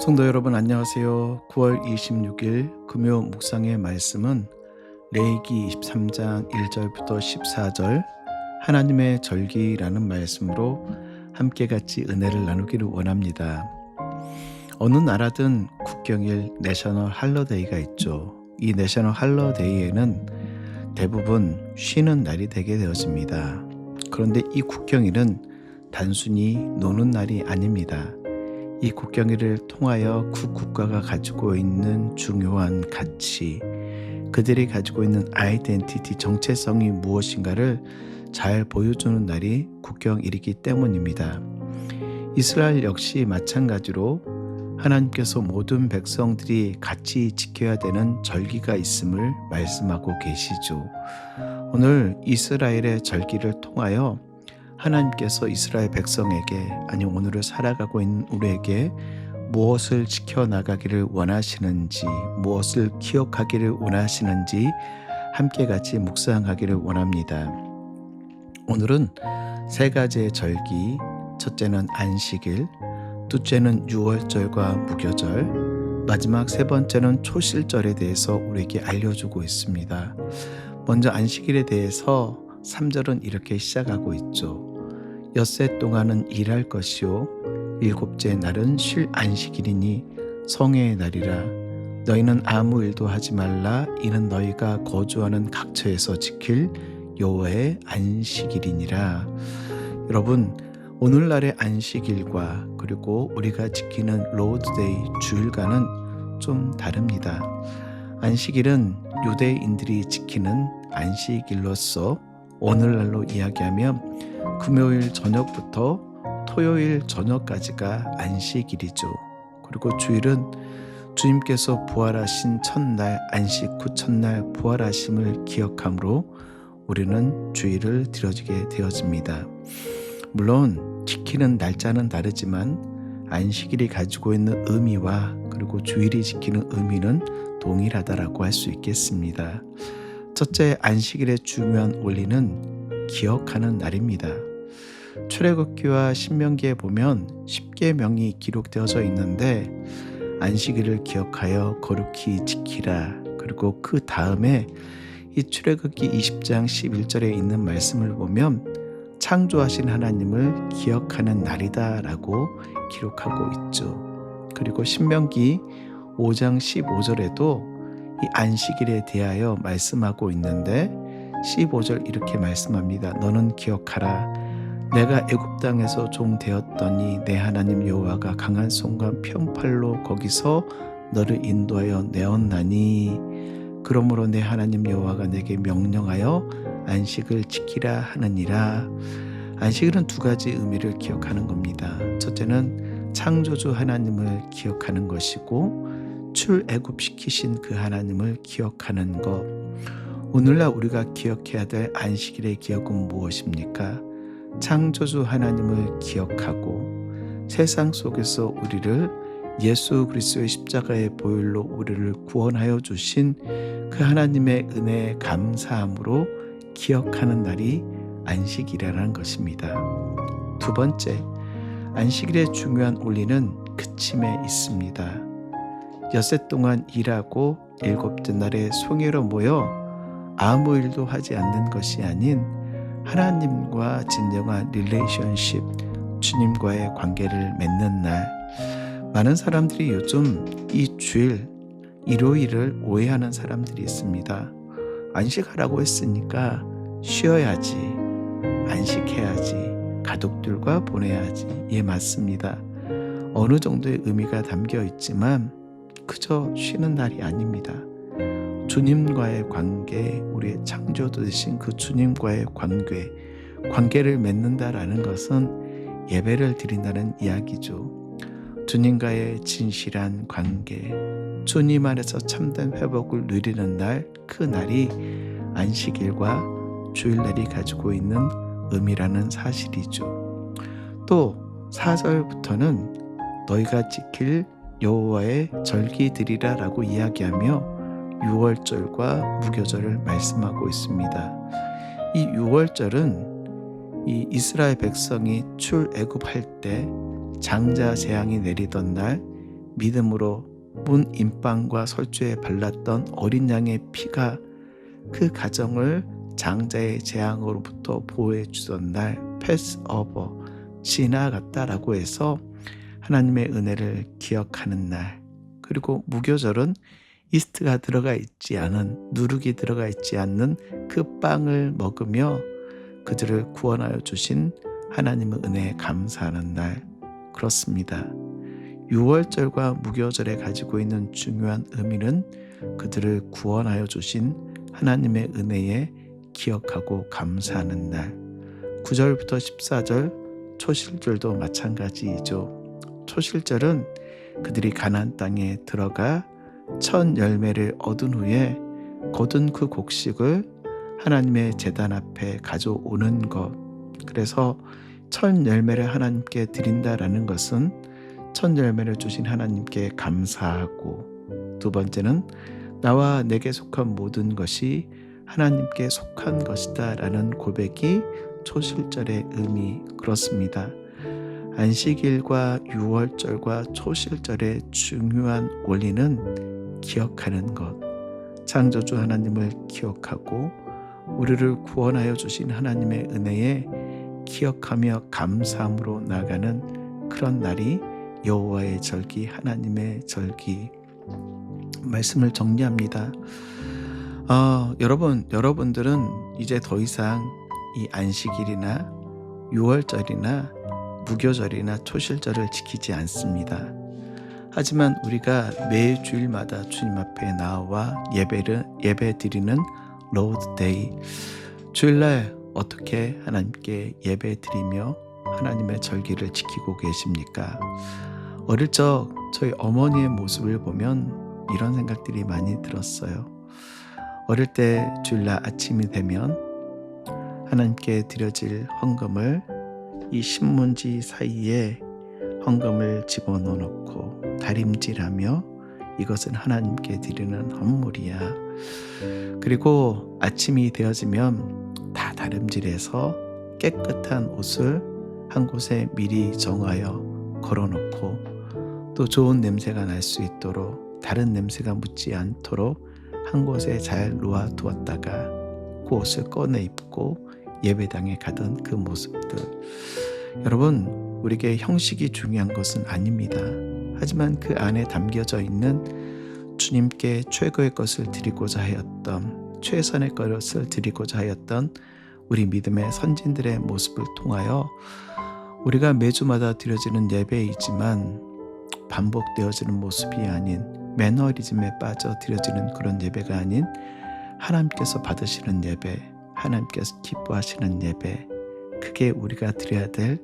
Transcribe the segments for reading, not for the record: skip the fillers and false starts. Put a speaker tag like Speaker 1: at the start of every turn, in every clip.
Speaker 1: 성도 여러분 안녕하세요. 9월 26일 금요 묵상의 말씀은 레위기 23장 1절부터 14절 하나님의 절기라는 말씀으로 함께 같이 은혜를 나누기를 원합니다. 어느 나라든 국경일 내셔널 할러데이가 있죠. 이 내셔널 할러데이에는 대부분 쉬는 날이 되게 되어집니다. 그런데 이 국경일은 단순히 노는 날이 아닙니다. 이 국경일을 통하여 그 국가가 가지고 있는 중요한 가치, 그들이 가지고 있는 아이덴티티, 정체성이 무엇인가를 잘 보여주는 날이 국경일이기 때문입니다. 이스라엘 역시 마찬가지로 하나님께서 모든 백성들이 같이 지켜야 되는 절기가 있음을 말씀하고 계시죠. 오늘 이스라엘의 절기를 통하여 하나님께서 이스라엘 백성에게, 아니 오늘을 살아가고 있는 우리에게 무엇을 지켜나가기를 원하시는지, 무엇을 기억하기를 원하시는지 함께 같이 묵상하기를 원합니다. 오늘은 세 가지의 절기, 첫째는 안식일, 둘째는 유월절과 무교절, 마지막 세 번째는 초실절에 대해서 우리에게 알려주고 있습니다. 먼저 안식일에 대해서 3절은 이렇게 시작하고 있죠. 엿새 동안은 일할 것이요 일곱째 날은 쉴 안식일이니 성회의 날이라. 너희는 아무 일도 하지 말라. 이는 너희가 거주하는 각처에서 지킬 여호와의 안식일이니라. 여러분, 오늘날의 안식일과 그리고 우리가 지키는 로드데이 주일과는 좀 다릅니다. 안식일은 유대인들이 지키는 안식일로서 오늘날로 이야기하면 금요일 저녁부터 토요일 저녁까지가 안식일이죠. 그리고 주일은 주님께서 부활하신 첫날, 안식 후 첫날 부활하심을 기억함으로 우리는 주일을 드려지게 되어집니다. 물론 지키는 날짜는 다르지만 안식일이 가지고 있는 의미와 그리고 주일이 지키는 의미는 동일하다라고 할 수 있겠습니다. 첫째, 안식일의 중요한 원리는 기억하는 날입니다. 출애굽기와 신명기에 보면 10계명이 기록되어져 있는데 안식일을 기억하여 거룩히 지키라. 그리고 그 다음에 이 출애굽기 20장 11절에 있는 말씀을 보면 창조하신 하나님을 기억하는 날이다라고 기록하고 있죠. 그리고 신명기 5장 15절에도 이 안식일에 대하여 말씀하고 있는데 15절 이렇게 말씀합니다. 너는 기억하라. 내가 애굽 땅에서 종 되었더니 내 하나님 여호와가 강한 손과 편팔로 거기서 너를 인도하여 내었나니 그러므로 내 하나님 여호와가 내게 명령하여 안식을 지키라 하느니라. 안식일은 두 가지 의미를 기억하는 겁니다. 첫째는 창조주 하나님을 기억하는 것이고 출애굽시키신 그 하나님을 기억하는 것. 오늘날 우리가 기억해야 될 안식일의 기억은 무엇입니까? 창조주 하나님을 기억하고 세상 속에서 우리를 예수 그리스도의 십자가의 보혈로 우리를 구원하여 주신 그 하나님의 은혜에 감사함으로 기억하는 날이 안식일이라는 것입니다. 두 번째, 안식일의 중요한 원리는 그침에 있습니다. 엿새 동안 일하고 일곱째 날에 송해로 모여 아무 일도 하지 않는 것이 아닌 하나님과 진정한 릴레이션십, 주님과의 관계를 맺는 날. 많은 사람들이 요즘 이 주일, 일요일을 오해하는 사람들이 있습니다. 안식하라고 했으니까 쉬어야지, 안식해야지, 가족들과 보내야지. 예, 맞습니다. 어느 정도의 의미가 담겨 있지만 그저 쉬는 날이 아닙니다. 주님과의 관계, 우리의 창조주 되신 그 주님과의 관계를 맺는다라는 것은 예배를 드린다는 이야기죠. 주님과의 진실한 관계, 주님 안에서 참된 회복을 누리는 날, 그 날이 안식일과 주일날이 가지고 있는 의미라는 사실이죠. 또 4절부터는 너희가 지킬 여호와의 절기들이라 라고 이야기하며 유월절과 무교절을 말씀하고 있습니다. 이 유월절은 이 이스라엘 백성이 출애굽할 때 장자 재앙이 내리던 날 믿음으로 문 임방과 설주에 발랐던 어린 양의 피가 그 가정을 장자의 재앙으로부터 보호해 주던 날 패스오버 지나갔다라고 해서 하나님의 은혜를 기억하는 날, 그리고 무교절은 이스트가 들어가 있지 않은, 누룩이 들어가 있지 않는 그 빵을 먹으며 그들을 구원하여 주신 하나님의 은혜에 감사하는 날. 그렇습니다. 유월절과 무교절에 가지고 있는 중요한 의미는 그들을 구원하여 주신 하나님의 은혜에 기억하고 감사하는 날. 9절부터 14절 초실절도 마찬가지이죠. 초실절은 그들이 가나안 땅에 들어가 첫 열매를 얻은 후에 거둔 그 곡식을 하나님의 제단 앞에 가져오는 것. 그래서 첫 열매를 하나님께 드린다라는 것은 첫 열매를 주신 하나님께 감사하고, 두 번째는 나와 내게 속한 모든 것이 하나님께 속한 것이다 라는 고백이 초실절의 의미. 그렇습니다. 안식일과 유월절과 초실절의 중요한 원리는 기억하는 것, 창조주 하나님을 기억하고 우리를 구원하여 주신 하나님의 은혜에 기억하며 감사함으로 나가는 그런 날이 여호와의 절기, 하나님의 절기. 말씀을 정리합니다. 여러분들은 이제 더 이상 이 안식일이나 유월절이나 무교절이나 초실절을 지키지 않습니다. 하지만 우리가 매 주일마다 주님 앞에 나와 예배 드리는 로드데이, 주일날 어떻게 하나님께 예배 드리며 하나님의 절기를 지키고 계십니까? 어릴 적 저희 어머니의 모습을 보면 이런 생각들이 많이 들었어요. 어릴 때 주일날 아침이 되면 하나님께 드려질 헌금을 이 신문지 사이에 헌금을 집어넣고 다림질하며 이것은 하나님께 드리는 헌물이야. 그리고 아침이 되어지면 다 다림질해서 깨끗한 옷을 한 곳에 미리 정하여 걸어놓고, 또 좋은 냄새가 날 수 있도록, 다른 냄새가 묻지 않도록 한 곳에 잘 놓아두었다가 그 옷을 꺼내 입고 예배당에 가던 그 모습들. 여러분, 우리에게 형식이 중요한 것은 아닙니다. 하지만 그 안에 담겨져 있는 주님께 최고의 것을 드리고자 하였던, 최선의 것을 드리고자 하였던 우리 믿음의 선진들의 모습을 통하여 우리가 매주마다 드려지는 예배이지만 반복되어지는 모습이 아닌, 매너리즘에 빠져 드려지는 그런 예배가 아닌 하나님께서 받으시는 예배, 하나님께서 기뻐하시는 예배, 그게 우리가 드려야 될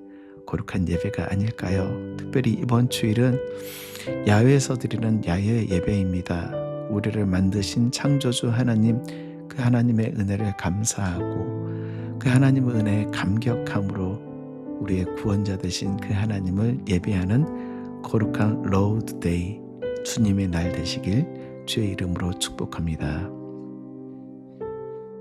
Speaker 1: 거룩한 예배가 아닐까요? 특별히 이번 주일은 야외에서 드리는 야외 예배입니다. 우리를 만드신 창조주 하나님, 그 하나님의 은혜를 감사하고 그 하나님의 은혜에 감격함으로 우리의 구원자 되신 그 하나님을 예배하는 거룩한 로드데이, 주님의 날 되시길 주의 이름으로 축복합니다.